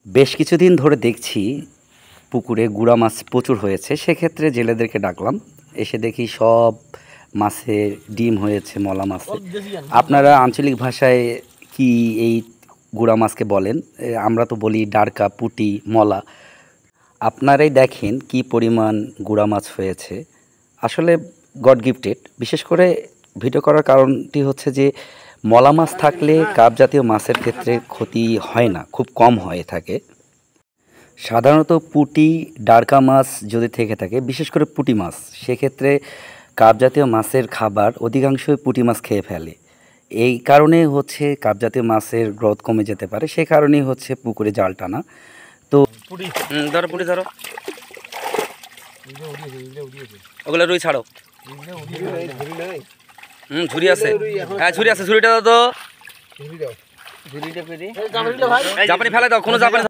বেশ কিছুদিন ধরে দেখছি পুকুরে গুড়া মাছ প্রচুর হয়েছে, সেক্ষেত্রে জেলেদেরকে ডাকলাম। এসে দেখি সব মাছের ডিম হয়েছে, মলা মাছে। আপনারা আঞ্চলিক ভাষায় কি এই গুড়া মাছকে বলেন? আমরা তো বলি ডারকা, পুঁটি, মলা। আপনারাই দেখেন কি পরিমাণ গুড়া মাছ হয়েছে। আসলে গড গিফটেড। বিশেষ করে ভিডিও করার কারণটি হচ্ছে যে মলা মাছ থাকলে কাপ জাতীয় মাছের ক্ষেত্রে ক্ষতি হয় না, খুব কম হয়ে থাকে। সাধারণত পুঁটি, ডারকা মাছ যদি থেকে থাকে, বিশেষ করে পুঁটি মাছ, সেক্ষেত্রে কাপ জাতীয় মাছের খাবার অধিকাংশই পুঁটি মাছ খেয়ে ফেলে। এই কারণে হচ্ছে কাপ জাতীয় মাছের গ্রোথ কমে যেতে পারে, সে কারণেই হচ্ছে পুকুরে জাল টানা। তো ধরো পুঁটি ধরো, ওগুলো রুই ছাড়ো। ঝুড়ি আছে, হ্যাঁ ঝুড়ি আছে, ঝুড়িটা দাও তো। জাপানি ফেলে দাও, কোনো জাপানি